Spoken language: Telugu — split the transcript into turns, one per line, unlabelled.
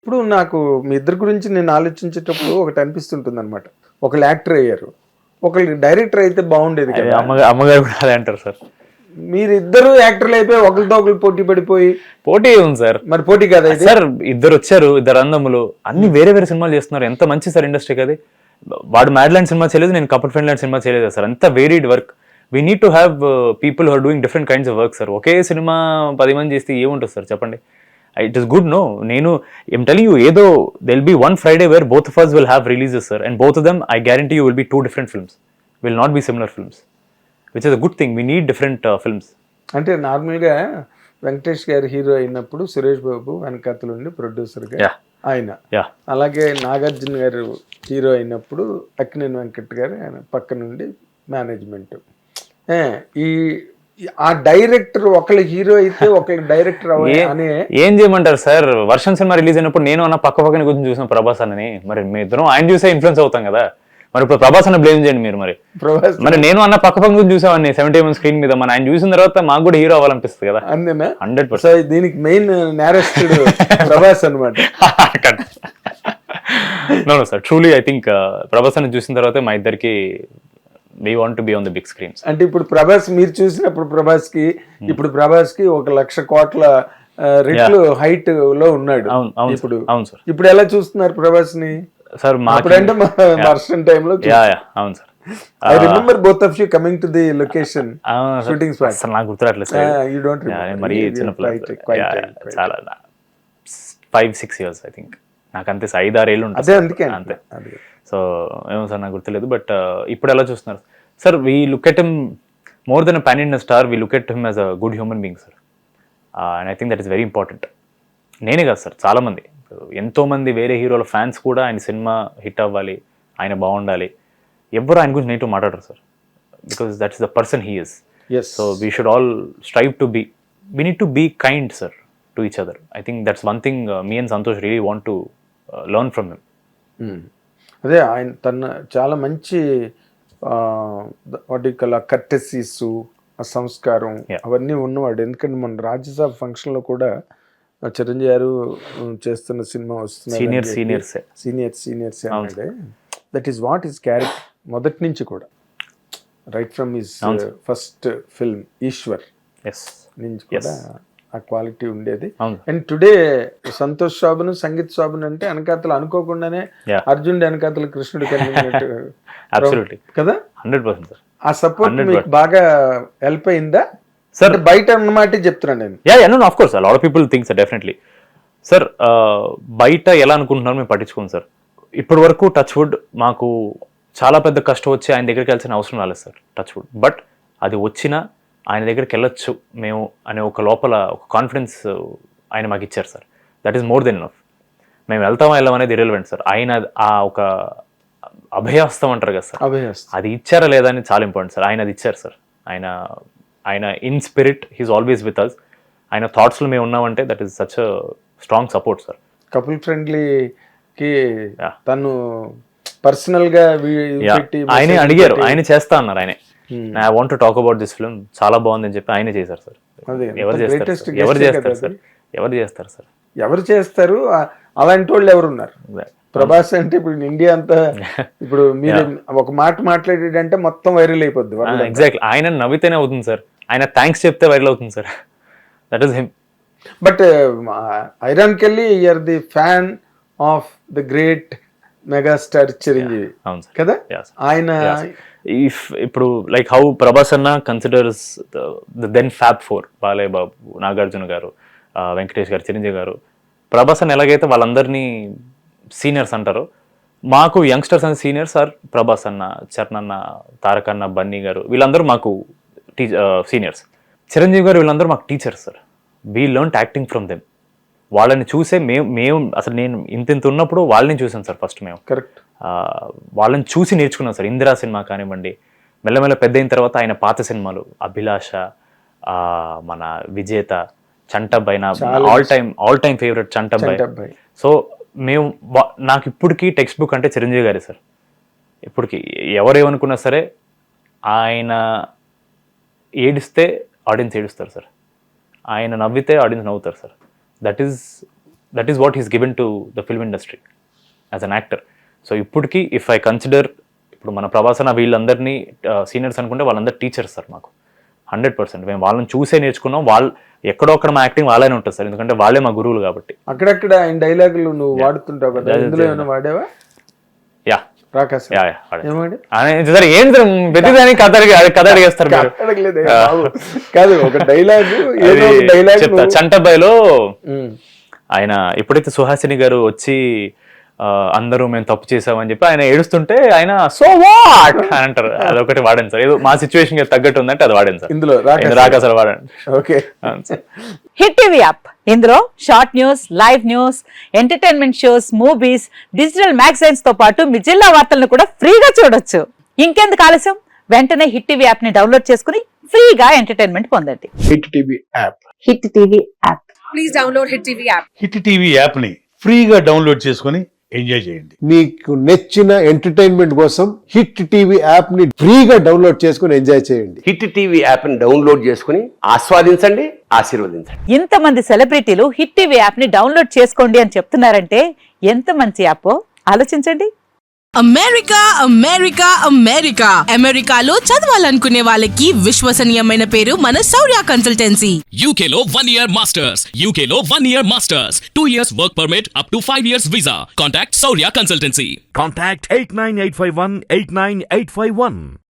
ఇప్పుడు నాకు మీ ఇద్దరి గురించి నేను ఆలోచించేటప్పుడు ఒకటి అనిపిస్తుంటుంది అనమాట. ఒకళ్ళు యాక్టర్ అయ్యారు, ఒకళ్ళు డైరెక్టర్ అయితే బాగుండేది కదా.
అమ్మగారు కూడా అదే అంటారు సార్.
మీరిద్దరు యాక్టర్లు అయిపోయి ఒకరితో ఒకరు పోటీ పడిపోయి.
పోటీ ఉంది సార్,
మరి పోటీ కదా ఇది
సార్. ఇద్దరు వచ్చారు, ఇద్దరు అందములు, అన్ని వేరే వేరే సినిమాలు చేస్తున్నారు. ఎంత మంచి సార్ ఇండస్ట్రీకి అది. వాడు మ్యాడ్ ల్యాండ్ సినిమా చేయలేదు, నేను కపుల్ ఫ్రెండ్ ల్యాండ్ సినిమా చేయలేదు సార్. అంత varied work. We need to have people who are doing different kinds of work sir. ఒకే సినిమా 10 మంది చేస్తే ఏముంటుంది సార్ చెప్పండి. It is good. నో, నేను ఏం టెలింగ్ యూ, ఏదో there'll be one Friday where both of us will have releases sir, and both of them I guarantee you will be 2 different films, will not be similar films, which is a good thing. We need different films.
అంటే నార్మల్గా వెంకటేష్ గారు హీరో అయినప్పుడు సురేష్ బాబు వెనకాతలుండి ప్రొడ్యూసర్గా ఆయన, అలాగే నాగార్జున గారు హీరో అయినప్పుడు అక్కినేని వెంకట్ గారు ఆయన పక్క నుండి మేనేజ్మెంట్. ఈ ఆ డైరెక్టర్ ఒకళ్ళు హీరో అయితే ఒకళ్ళు డైరెక్టర్ అనే
ఏం చేయమంటారు సార్. వర్షం సినిమా రిలీజ్ అయినప్పుడు నేను అన్న పక్క పక్కన గురించి చూసిన ప్రభాస్ అని, మరి మీ ఇద్దరం ఆయన చూసే ఇన్ఫ్లుయెన్స్ అవుతాం కదా. మరి ఇప్పుడు ప్రభాస్ అన్న బ్లేమ్ చేయండి మీరు. మరి నేను అన్న పక్క పక్క గురించి చూసామని 70mm స్క్రీన్ మీద, మన ఆయన చూసిన తర్వాత మాకు కూడా హీరో అవ్వాలనిపిస్తుంది కదా.
అంతేనా?
100%.
దీనికి మెయిన్ నేరెస్టెడ్ ప్రభాస్ అనమాట.
No sir, truly I think Prabhas అని చూసిన తర్వాత మా ఇద్దరికి we want to be on the big screens.
అంటే ఇప్పుడు ప్రభాస్ మీరు చూసినప్పుడు ప్రభాస్ కి ఇప్పుడు ప్రభాస్ కి 1,00,000 కోట్ల రెట్లు హైట్ లో ఉన్నాడు ఇప్పుడు.
అవును సార్.
ఇప్పుడు ఎలా చూస్తున్నారు ప్రభాస్ ని
సార్?
అప్పుడంటే వర్షం టైంలో.
అవును sir.
I remember both of you coming to the location shooting spot.
అసలు నాకు గుర్తురాట్లేదు సార్.
You don't remember?
మరి చిన్నప్పుడు చాలా 5-6 years ఐ థింక్. నాకు అంతే 5-6 ఏళ్ళు ఉంటుంది అంతే. సో ఏమో సార్ నాకు గుర్తులేదు. బట్ ఇప్పుడు ఎలా చూస్తున్నారు sir? We look at him more than a pan Indian star, we look at him as a good human being sir. And I think that is very important. నేనే కాదు సార్, చాలామంది, ఎంతోమంది వేరే హీరోల ఫ్యాన్స్ కూడా ఆయన సినిమా హిట్ అవ్వాలి, ఆయన బాగుండాలి, ఎవరు ఆయన గురించి నెగిటివ్ మాట్లాడరు sir. Because that is the person he is. So we should all strive to be, we need to be kind sir to each other. I think that's one thing me and Santosh really want to learn from him.
అదే ఆయన తన చాలా మంచి వాటి కర్టెసీస్, ఆ సంస్కారం అవన్నీ ఉన్నవాడు. ఎందుకంటే మన రాజ్యసభ ఫంక్షన్లో కూడా చిరంజీవి గారు చేస్తున్న సినిమా వస్తుంది సీనియర్స్ అంటే that is what is character మొదటి నుంచి కూడా, right from his first film Eeshwar నుంచి కూడా ఆ క్వాలిటీ ఉండేది. అండ్ టుడే సంతోష్ శోభను, సంగీత్ శోభను అంటే వెనకాతలు అనుకోకుండానే అర్జునుడు వెనకాతలు కృష్ణుడు కలిగినట్టు కదా.
100%
ఆ సపోర్ట్ మీకు బాగా హెల్ప్ అయిందా సార్? బయట అన్నమాట చెప్తున్నాను నేను.
No, of course, a lot of people think so, definitely. Sir బయట ఎలా అనుకుంటున్నారు మేము పట్టించుకోండి సార్. ఇప్పటి వరకు టచ్ వుడ్ మాకు చాలా పెద్ద కష్టం వచ్చి ఆయన దగ్గరికి వెళ్ళాల్సిన అవసరం రాలేదు సార్, టచ్ వుడ్. బట్ అది వచ్చినా ఆయన దగ్గరికి వెళ్ళొచ్చు మేము అనే ఒక లోపల ఒక కాన్ఫిడెన్స్ ఆయన మాకు ఇచ్చారు sir. That is more than enough. మేము వెళ్తామా వెళ్ళాం అనేది ఇర్రెలెవెంట్ సార్. ఆయన ఆ ఒక అభయహస్తం అంటారు కదా సార్, అది ఇచ్చారా లేదా అని చాలా ఇంపార్టెంట్ సార్. ఆయన అది ఇచ్చారు సార్. ఆయన in spirit he's always with us. ఆయన థాట్స్లో మేము ఉన్నామంటే that is such strong support sir.
Couple ఫ్రెండ్లీకి తను పర్సనల్ గా
ఆయనే అడిగారు, ఆయన చేస్తా అన్నారు. ఆయనే I want to talk about this film, చాలా బాగుందని చెప్పి ఆయనే చేశారు సార్. ఎవరు
చేస్తారు అలాంటి వాళ్ళు ఎవరున్నారు? ప్రభాస్ అంటే ఇప్పుడు ఇండియా అంతా ఇప్పుడు మీరు ఒక మాట మాట్లాడేటంటే మొత్తం వైరల్ అయిపోద్ది.
ఎగ్జాక్ట్లీ. ఆయన నవ్వితేనే అవుతుంది సార్, ఆయన థ్యాంక్స్ చెప్తే వైరల్ అవుతుంది sir. That is him.
But ironically you are the fan of the great megastar Chiranjeevi కదా. ఆయన
ఇప్పుడు లైక్ హౌ ప్రభాస్ అన్న considers the then fab four, Balayya Babu, Nagarjuna garu, Venkatesh గారు, చిరంజీవి గారు, ప్రభాస్ అన్న ఎలాగైతే వాళ్ళందరినీ సీనియర్స్ అంటారు, మాకు యంగ్స్టర్స్ అని సీనియర్స్ ఆర్ ప్రభాస్ అన్న, చరణ్ అన్న, తారక్ అన్న, బన్నీ గారు, వీళ్ళందరూ మాకు సీనియర్స్. చిరంజీవి గారు వీళ్ళందరూ మాకు teachers sir. We learn acting from them. వాళ్ళని చూసే మేము అసలు నేను ఇంత ఉన్నప్పుడు వాళ్ళని చూసాను సార్ ఫస్ట్. మేము
కరెక్ట్
వాళ్ళని చూసి నేర్చుకున్నాం సార్. ఇందిరా సినిమా కానివ్వండి, మెల్లమెల్ల పెద్ద అయిన తర్వాత ఆయన పాత సినిమాలు అభిలాష, మన విజేత, చంటబ్బాయి, నా all time favourite Chantabbai. So మేము నాకు ఇప్పటికీ టెక్స్ట్ బుక్ అంటే చిరంజీవి గారే సార్. ఇప్పటికి ఎవరేమనుకున్నా సరే ఆయన ఏడిస్తే ఆడియన్స్ ఏడుస్తారు సార్, ఆయన నవ్వితే ఆడియన్స్ నవ్వుతారు sir. That is that is what he's given to the film industry as an actor. So ఇప్పటికీ ఇఫ్ ఐ కన్సిడర్, ఇప్పుడు మన ప్రభాసన వీళ్ళందరినీ సీనియర్స్ అనుకుంటే వాళ్ళందరూ టీచర్స్ సార్ మాకు 100%. మేము వాళ్ళని చూసే నేర్చుకున్నాం. వాళ్ళు ఎక్కడో అక్కడ మా యాక్టింగ్ వాళ్ళనే ఉంటుంది సార్, ఎందుకంటే వాళ్ళే మా గురువులు కాబట్టి.
అక్కడక్కడ ఆయన డైలాగులు నువ్వు వాడుతుంటావు కదా, ఇందులో ఏమైనా వాడేవా?
యా
రాకాశ
ప్రతిదానికి కథ అడిగేస్తారు.
కాదు, ఒక డైలాగ్
చెప్తా. చంటబ్బాయిలో ఆయన ఎప్పుడైతే సుహాసిని గారు వచ్చి అందరూ మేము తప్పు చేసామని చెప్పి ఆయన ఏడుస్తుంటే ఆయన సో వాట్ అని అంటారు. అదొకటి వాడాను సార్, ఏదో మా సిచ్యువేషన్ తగ్గట్టు ఉందంటే అది వాడాను సార్.
ఇందులో
రాకాసలు వాడాను.
ఓకే.
హిట్ టీవీ యాప్, ఇందులో short news, live news, entertainment shows, movies, digital magazines తో పాటు మీ జిల్లా వార్తలను కూడా ఫ్రీగా చూడొచ్చు. ఇంకెందుకు ఆలస్యం, వెంటనే హిట్ టీవీ యాప్ ని డౌన్లోడ్ చేసుకుని ఫ్రీగా ఎంటర్టైన్మెంట్ పొందండి.
Hit TV app.
Hit TV app.
Please download hit TV app.
Hit TV app ని ఫ్రీగా డౌన్లోడ్ చేసుకొని ఎంజాయ్ చేయండి.
మీకు నచ్చిన ఎంటర్టైన్మెంట్ కోసం హిట్ టీవీ యాప్ ని ఫ్రీగా డౌన్లోడ్ చేసుకుని ఎంజాయ్ చేయండి.
హిట్ టీవీ యాప్ ని డౌన్లోడ్ చేసుకుని ఆస్వాదించండి, ఆశీర్వదించండి.
ఇంతమంది సెలబ్రిటీలు హిట్ టీవీ యాప్ ని డౌన్లోడ్ చేసుకోండి అని చెప్తున్నారంటే ఎంత మంచి యాప్ ఆలోచించండి.
అమెరికా అమెరికా అమెరికా అమెరికాలో చదవాలనుకునే వాళ్ళకి విశ్వసనీయమైన పేరు మన శౌర్య కన్సల్టెన్సీ.
UK లో 1 year masters. UK లో 1 year masters. 2 years work permit up to 5 years visa. Contact Saurya Consultancy.
Contact 89851 89851.